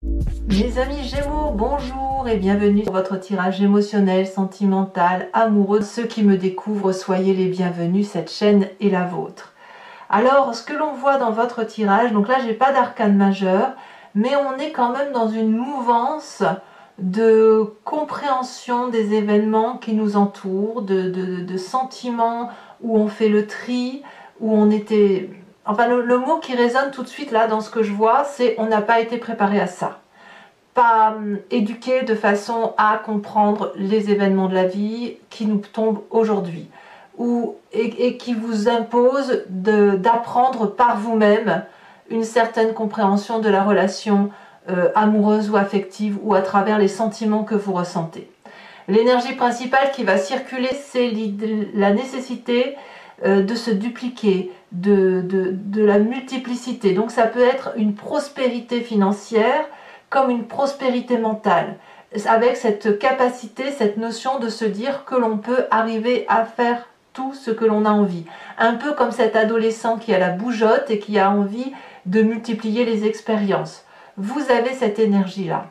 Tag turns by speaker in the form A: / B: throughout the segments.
A: Mes amis Gémeaux, bonjour et bienvenue sur votre tirage émotionnel, sentimental, amoureux. Ceux qui me découvrent, soyez les bienvenus, cette chaîne est la vôtre. Alors, ce que l'on voit dans votre tirage, donc là j'ai pas d'arcane majeur, mais on est quand même dans une mouvance de compréhension des événements qui nous entourent, de sentiments où on fait le tri, où on était... Enfin, le mot qui résonne tout de suite là dans ce que je vois, c'est on n'a pas été préparé à ça. Pas éduqué de façon à comprendre les événements de la vie qui nous tombent aujourd'hui et qui vous imposent d'apprendre par vous-même une certaine compréhension de la relation amoureuse ou affective ou à travers les sentiments que vous ressentez. L'énergie principale qui va circuler, c'est la nécessité de se dupliquer, de la multiplicité. Donc ça peut être une prospérité financière comme une prospérité mentale, avec cette capacité, cette notion de se dire que l'on peut arriver à faire tout ce que l'on a envie. Un peu comme cet adolescent qui a la bougeotte et qui a envie de multiplier les expériences. Vous avez cette énergie-là.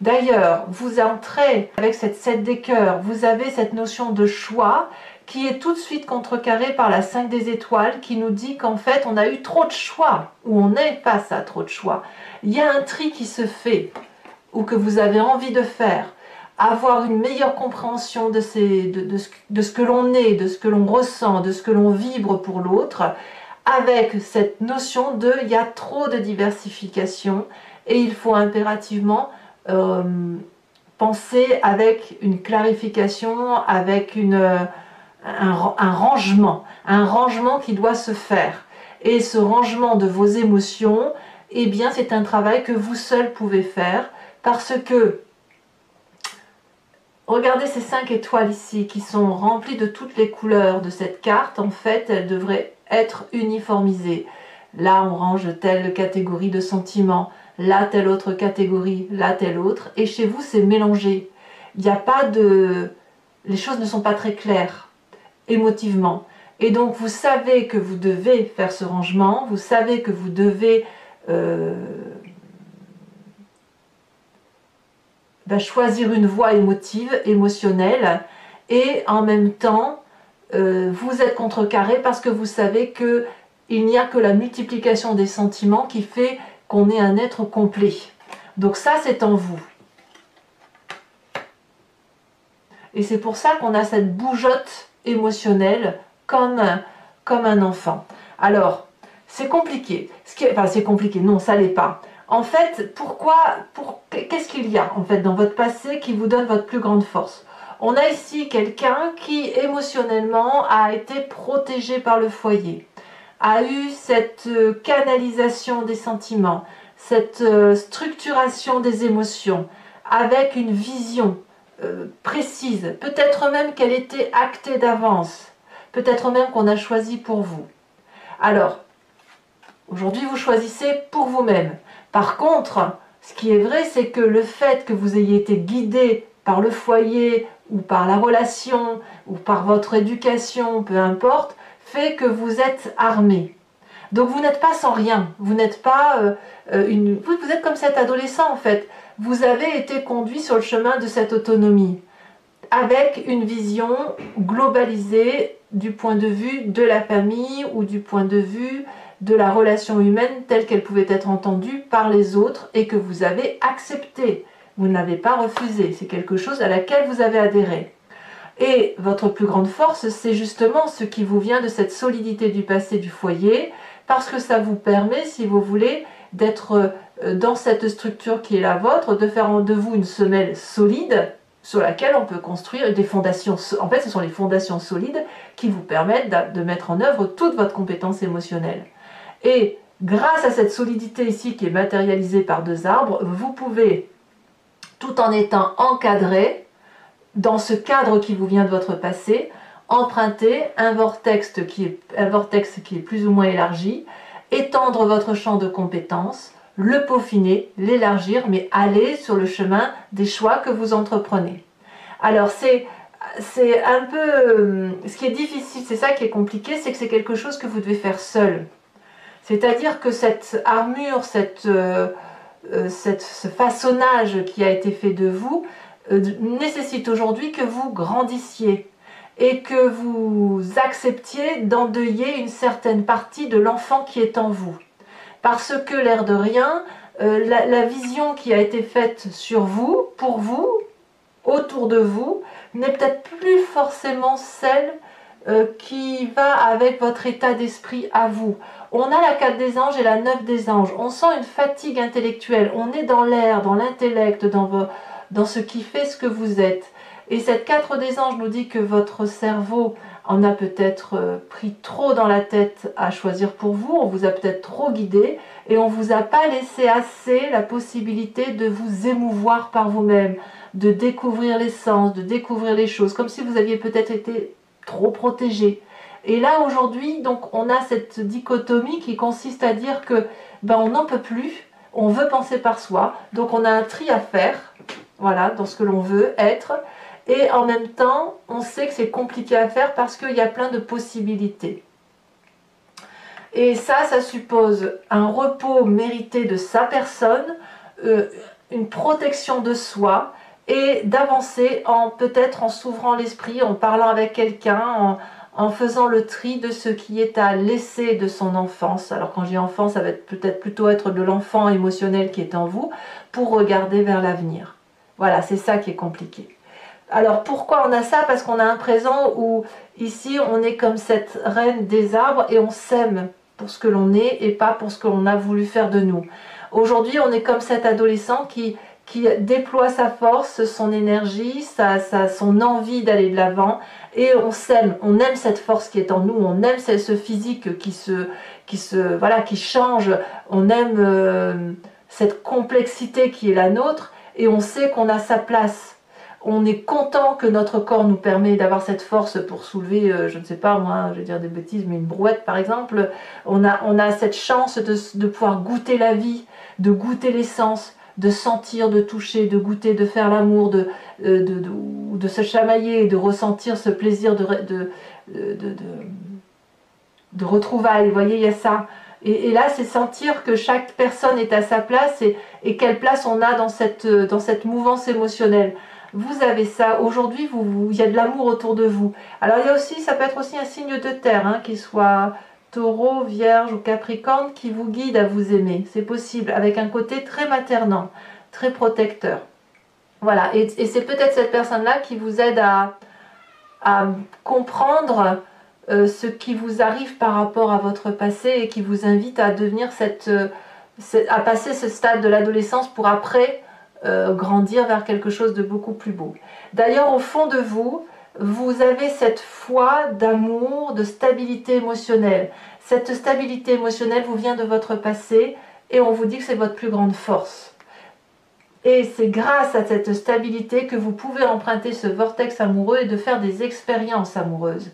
A: D'ailleurs, vous entrez avec cette 7 des cœurs, vous avez cette notion de choix qui est tout de suite contrecarrée par la 5 des étoiles qui nous dit qu'en fait on a eu trop de choix, ou on est face à trop de choix. Il y a un tri qui se fait, ou que vous avez envie de faire, avoir une meilleure compréhension de ce que l'on est, de ce que l'on ressent, de ce que l'on vibre pour l'autre, avec cette notion de il y a trop de diversification et il faut impérativement penser avec une clarification, avec un rangement qui doit se faire. Et ce rangement de vos émotions, eh bien c'est un travail que vous seul pouvez faire, parce que regardez ces 5 étoiles ici qui sont remplies de toutes les couleurs de cette carte. En fait, elles devraient être uniformisées. Là, on range telle catégorie de sentiments, là, telle autre catégorie, là, telle autre. Et chez vous, c'est mélangé. Il n'y a pas de... Les choses ne sont pas très claires, émotivement. Et donc, vous savez que vous devez faire ce rangement, vous savez que vous devez choisir une voie émotive, émotionnelle, et en même temps, vous êtes contrecarré parce que vous savez que il n'y a que la multiplication des sentiments qui fait qu'on est un être complet. Donc ça, c'est en vous. Et c'est pour ça qu'on a cette bougeotte émotionnelle comme un enfant. Alors, c'est compliqué. Enfin, c'est compliqué, non, ça l'est pas. En fait, qu'est-ce qu'il y a en fait dans votre passé qui vous donne votre plus grande force? On a ici quelqu'un qui émotionnellement a été protégé par le foyer, a eu cette canalisation des sentiments, cette structuration des émotions, avec une vision précise, peut-être même qu'elle était actée d'avance, peut-être même qu'on a choisi pour vous. Alors, aujourd'hui vous choisissez pour vous-même. Par contre, ce qui est vrai, c'est que le fait que vous ayez été guidé par le foyer, ou par la relation, ou par votre éducation, peu importe, fait que vous êtes armé. Donc vous n'êtes pas sans rien, vous n'êtes pas vous êtes comme cet adolescent en fait. Vous avez été conduit sur le chemin de cette autonomie, avec une vision globalisée du point de vue de la famille ou du point de vue de la relation humaine telle qu'elle pouvait être entendue par les autres et que vous avez accepté. Vous n'avez pas refusé, c'est quelque chose à laquelle vous avez adhéré. Et votre plus grande force, c'est justement ce qui vous vient de cette solidité du passé du foyer, parce que ça vous permet, si vous voulez, d'être dans cette structure qui est la vôtre, de faire de vous une semelle solide sur laquelle on peut construire des fondations. En fait, ce sont les fondations solides qui vous permettent de mettre en œuvre toute votre compétence émotionnelle. Et grâce à cette solidité ici qui est matérialisée par 2 arbres, vous pouvez, tout en étant encadré, dans ce cadre qui vous vient de votre passé, emprunter un vortex qui est plus ou moins élargi, étendre votre champ de compétences, le peaufiner, l'élargir, mais aller sur le chemin des choix que vous entreprenez. Alors c'est un peu... Ce qui est difficile, c'est ça qui est compliqué, c'est que c'est quelque chose que vous devez faire seul. C'est-à-dire que cette armure, ce façonnage qui a été fait de vous nécessite aujourd'hui que vous grandissiez et que vous acceptiez d'endeuiller une certaine partie de l'enfant qui est en vous. Parce que, l'air de rien, la vision qui a été faite sur vous, pour vous, autour de vous, n'est peut-être plus forcément celle qui va avec votre état d'esprit à vous. On a la 4 des anges et la 9 des anges. On sent une fatigue intellectuelle. On est dans l'air, dans l'intellect, dans ce qui fait ce que vous êtes. Et cette 4 des anges nous dit que votre cerveau en a peut-être pris trop dans la tête à choisir pour vous. On vous a peut-être trop guidé et on ne vous a pas laissé assez la possibilité de vous émouvoir par vous-même, de découvrir les sens, de découvrir les choses, comme si vous aviez peut-être été trop protégé. Et là aujourd'hui, donc on a cette dichotomie qui consiste à dire que on n'en peut plus, on veut penser par soi, donc on a un tri à faire, voilà, dans ce que l'on veut être, et en même temps, on sait que c'est compliqué à faire parce qu'il y a plein de possibilités. Et ça suppose un repos mérité de sa personne, une protection de soi, et d'avancer peut-être en s'ouvrant l'esprit, en parlant avec quelqu'un, en faisant le tri de ce qui est à laisser de son enfance. Alors quand je dis enfance, ça va peut-être plutôt être de l'enfant émotionnel qui est en vous, pour regarder vers l'avenir. Voilà, c'est ça qui est compliqué. Alors pourquoi on a ça? Parce qu'on a un présent où ici on est comme cette reine des arbres et on s'aime pour ce que l'on est et pas pour ce que l'on a voulu faire de nous. Aujourd'hui on est comme cet adolescent qui déploie sa force, son énergie, son envie d'aller de l'avant, et on s'aime, on aime cette force qui est en nous, on aime ce physique qui change, on aime cette complexité qui est la nôtre, et on sait qu'on a sa place. On est content que notre corps nous permet d'avoir cette force pour soulever, je ne sais pas moi, je vais dire des bêtises, mais une brouette par exemple. On a cette chance de pouvoir goûter la vie, de goûter l'essence, de sentir, de toucher, de goûter, de faire l'amour, de se chamailler, de ressentir ce plaisir de retrouvailles. Vous voyez, il y a ça. Et là, c'est sentir que chaque personne est à sa place et quelle place on a dans cette mouvance émotionnelle. Vous avez ça. Aujourd'hui, il y a de l'amour autour de vous. Alors, il y a aussi, ça peut être aussi un signe de terre, hein, qu'il soit Taureau, Vierge ou Capricorne, qui vous guide à vous aimer. C'est possible, avec un côté très maternant, très protecteur. Voilà, et c'est peut-être cette personne-là qui vous aide à comprendre ce qui vous arrive par rapport à votre passé et qui vous invite à devenir à passer ce stade de l'adolescence pour après grandir vers quelque chose de beaucoup plus beau. D'ailleurs, au fond de vous, vous avez cette foi d'amour, de stabilité émotionnelle. Cette stabilité émotionnelle vous vient de votre passé et on vous dit que c'est votre plus grande force. Et c'est grâce à cette stabilité que vous pouvez emprunter ce vortex amoureux et de faire des expériences amoureuses,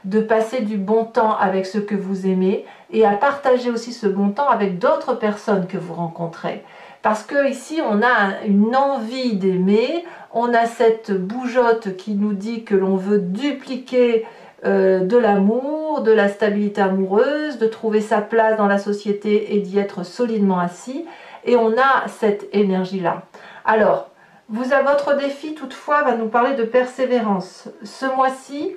A: de passer du bon temps avec ceux que vous aimez et à partager aussi ce bon temps avec d'autres personnes que vous rencontrez. Parce que ici, on a une envie d'aimer, on a cette bougeotte qui nous dit que l'on veut dupliquer de l'amour, de la stabilité amoureuse, de trouver sa place dans la société et d'y être solidement assis. Et on a cette énergie-là. Alors, votre défi toutefois va nous parler de persévérance. Ce mois-ci,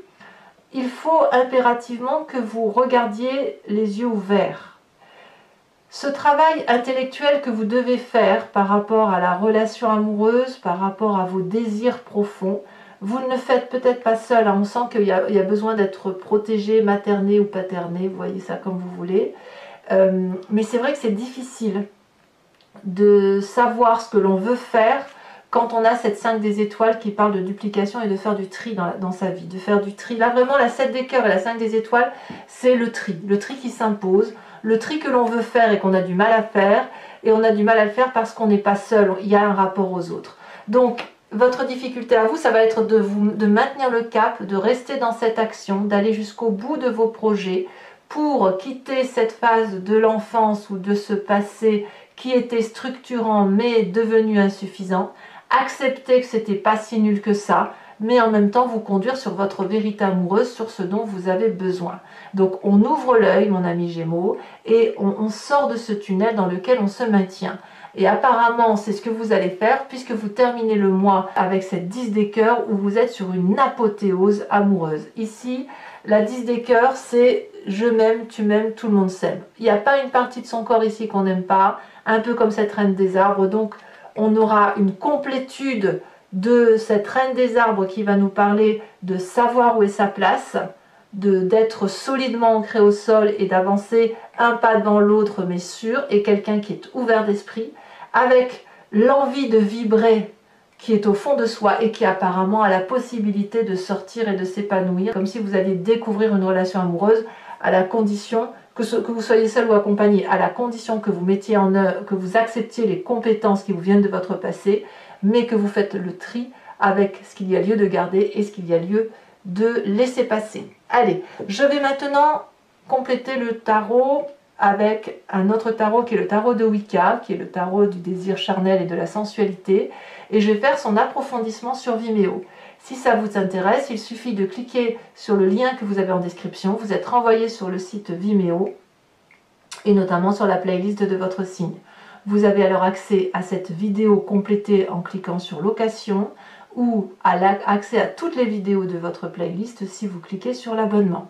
A: il faut impérativement que vous regardiez les yeux ouverts. Ce travail intellectuel que vous devez faire par rapport à la relation amoureuse, par rapport à vos désirs profonds, vous ne le faites peut-être pas seul. On sent qu'il y a besoin d'être protégé, materné ou paterné, vous voyez ça comme vous voulez. Mais c'est vrai que c'est difficile de savoir ce que l'on veut faire quand on a cette 5 des étoiles qui parle de duplication et de faire du tri dans sa vie, de faire du tri. Là vraiment la 7 des cœurs et la 5 des étoiles, c'est le tri qui s'impose, le tri que l'on veut faire et qu'on a du mal à faire, et on a du mal à le faire parce qu'on n'est pas seul, il y a un rapport aux autres. Donc votre difficulté à vous, ça va être de maintenir le cap, de rester dans cette action, d'aller jusqu'au bout de vos projets pour quitter cette phase de l'enfance ou de ce passé qui était structurant mais devenu insuffisant, accepter que c'était pas si nul que ça, mais en même temps vous conduire sur votre vérité amoureuse, sur ce dont vous avez besoin. Donc on ouvre l'œil, mon ami Gémeaux, et on sort de ce tunnel dans lequel on se maintient. Et apparemment, c'est ce que vous allez faire puisque vous terminez le mois avec cette 10 des cœurs où vous êtes sur une apothéose amoureuse. Ici, la 10 des cœurs, c'est je m'aime, tu m'aimes, tout le monde s'aime. Il n'y a pas une partie de son corps ici qu'on n'aime pas, un peu comme cette reine des arbres. Donc, on aura une complétude de cette reine des arbres qui va nous parler de savoir où est sa place, d'être solidement ancré au sol et d'avancer un pas devant l'autre mais sûr, et quelqu'un qui est ouvert d'esprit, avec l'envie de vibrer qui est au fond de soi et qui apparemment a la possibilité de sortir et de s'épanouir, comme si vous alliez découvrir une relation amoureuse à la condition que vous soyez seul ou accompagné, à la condition que vous mettiez en œuvre, que vous acceptiez les compétences qui vous viennent de votre passé, mais que vous faites le tri avec ce qu'il y a lieu de garder et ce qu'il y a lieu de laisser passer. Allez, je vais maintenant compléter le tarot avec un autre tarot qui est le tarot de Wicca, qui est le tarot du désir charnel et de la sensualité, et je vais faire son approfondissement sur Vimeo. Si ça vous intéresse, il suffit de cliquer sur le lien que vous avez en description, vous êtes renvoyé sur le site Vimeo, et notamment sur la playlist de votre signe. Vous avez alors accès à cette vidéo complétée en cliquant sur location, ou accès à toutes les vidéos de votre playlist si vous cliquez sur l'abonnement.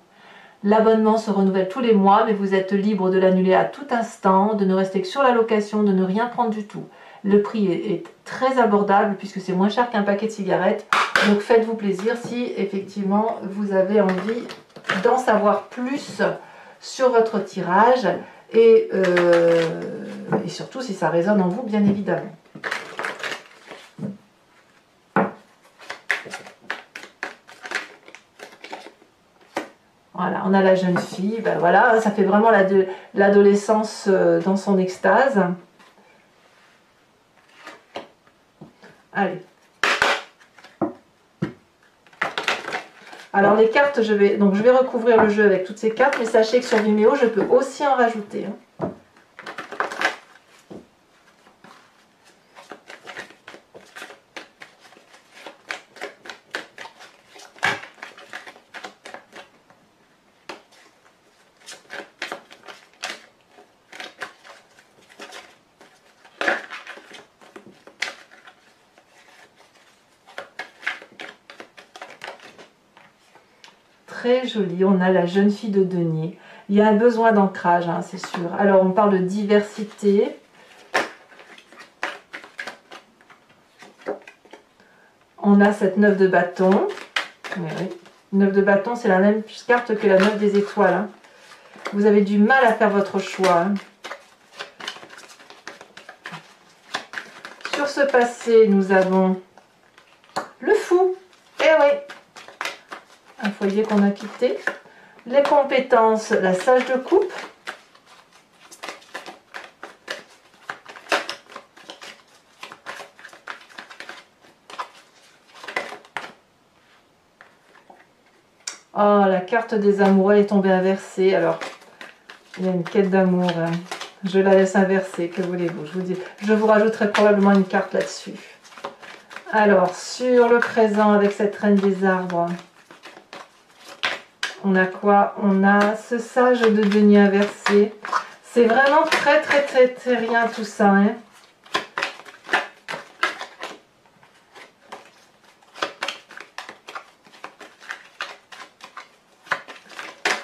A: L'abonnement se renouvelle tous les mois, mais vous êtes libre de l'annuler à tout instant, de ne rester que sur la location, de ne rien prendre du tout. Le prix est très abordable puisque c'est moins cher qu'un paquet de cigarettes. Donc faites-vous plaisir si effectivement vous avez envie d'en savoir plus sur votre tirage et surtout si ça résonne en vous, bien évidemment. Voilà, on a la jeune fille, ben voilà, ça fait vraiment l'adolescence dans son extase. Allez. Alors les cartes, je vais recouvrir le jeu avec toutes ces cartes, mais sachez que sur Vimeo, je peux aussi en rajouter. Très joli, on a la jeune fille de denier. Il y a un besoin d'ancrage, hein, c'est sûr. Alors on parle de diversité. On a cette 9 de bâton. Oui. 9 de bâton, c'est la même carte que la 9 des étoiles. Hein. Vous avez du mal à faire votre choix. Hein. Sur ce passé, nous avons le fou. Eh oui, un foyer qu'on a quitté. Les compétences, la sage de coupe. Oh, la carte des amoureux est tombée inversée. Alors, il y a une quête d'amour. Hein. Je la laisse inverser, que voulez-vous? Je vous rajouterai probablement une carte là-dessus. Alors, sur le présent avec cette reine des arbres, on a quoi? On a ce sage de denier inversé. C'est vraiment très rien tout ça. Hein.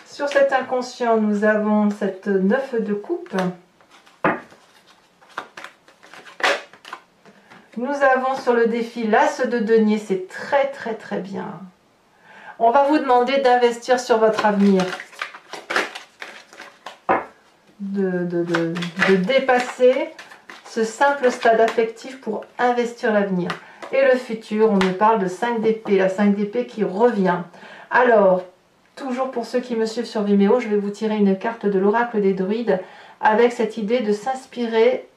A: Sur cet inconscient, nous avons cette 9 de coupe. Nous avons sur le défi l'as de denier, c'est très bien. On va vous demander d'investir sur votre avenir. De dépasser ce simple stade affectif pour investir l'avenir. Et le futur, on me parle de 5 d'épée, la 5 d'épée qui revient. Alors, toujours pour ceux qui me suivent sur Vimeo, je vais vous tirer une carte de l'oracle des druides avec cette idée de s'inspirer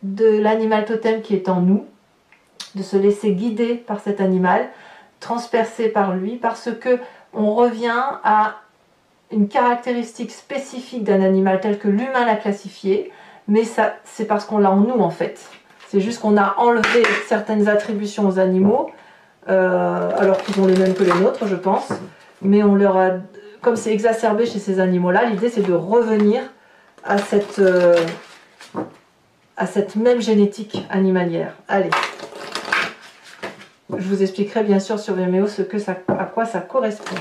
A: de l'animal totem qui est en nous, de se laisser guider par cet animal, transpercé par lui, parce que on revient à une caractéristique spécifique d'un animal tel que l'humain l'a classifié, mais ça c'est parce qu'on l'a en nous en fait. C'est juste qu'on a enlevé certaines attributions aux animaux, alors qu'ils ont les mêmes que les nôtres, je pense, mais on leur a, comme c'est exacerbé chez ces animaux-là, l'idée c'est de revenir à à cette même génétique animalière. Allez, je vous expliquerai bien sûr sur Vimeo à quoi ça correspond.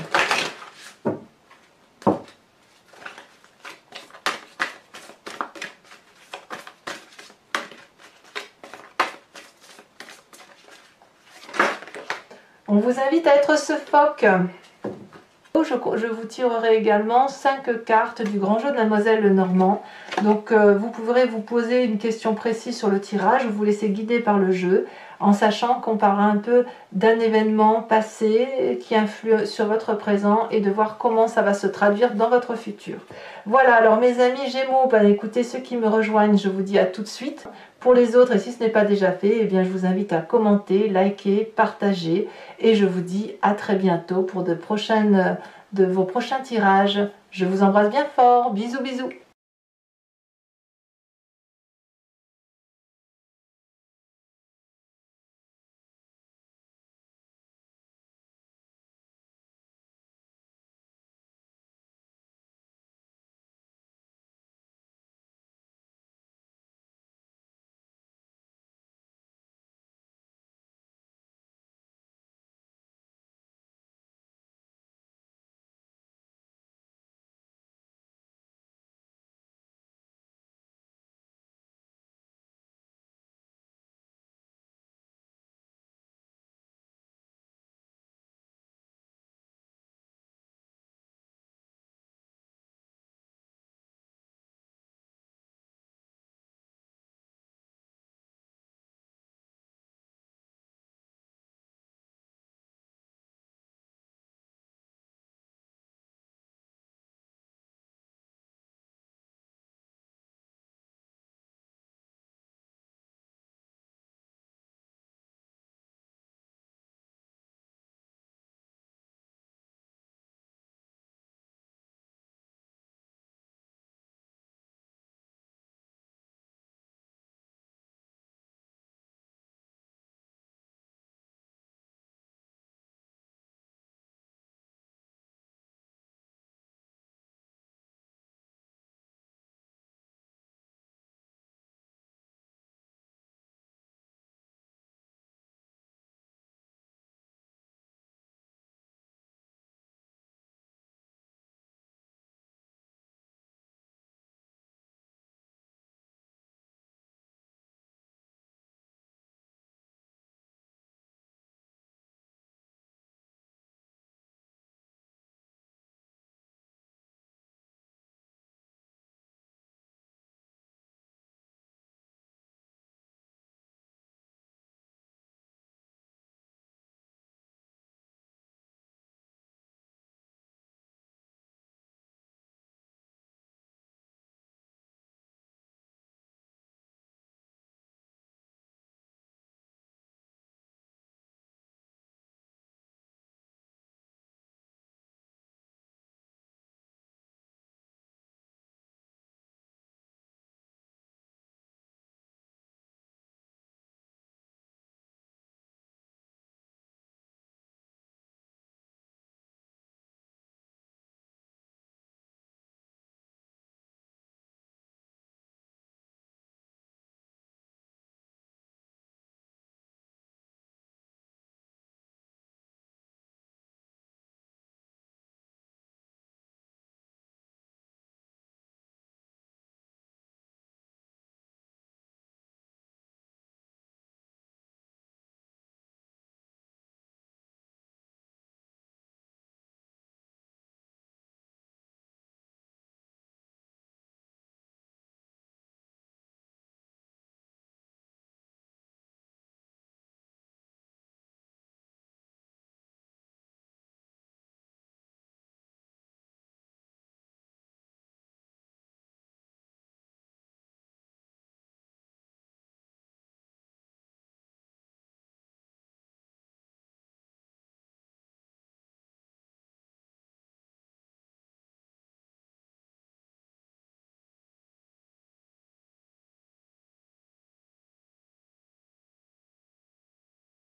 A: On vous invite à être ce phoque. Je vous tirerai également 5 cartes du grand jeu de Mademoiselle Lenormand. Donc vous pourrez vous poser une question précise sur le tirage, vous laisser guider par le jeu, en sachant qu'on parlera un peu d'un événement passé qui influe sur votre présent et de voir comment ça va se traduire dans votre futur. Voilà, alors mes amis Gémeaux, écoutez, ceux qui me rejoignent, je vous dis à tout de suite. Pour les autres, et si ce n'est pas déjà fait, eh bien, je vous invite à commenter, liker, partager, et je vous dis à très bientôt pour de vos prochains tirages. Je vous embrasse bien fort, bisous bisous.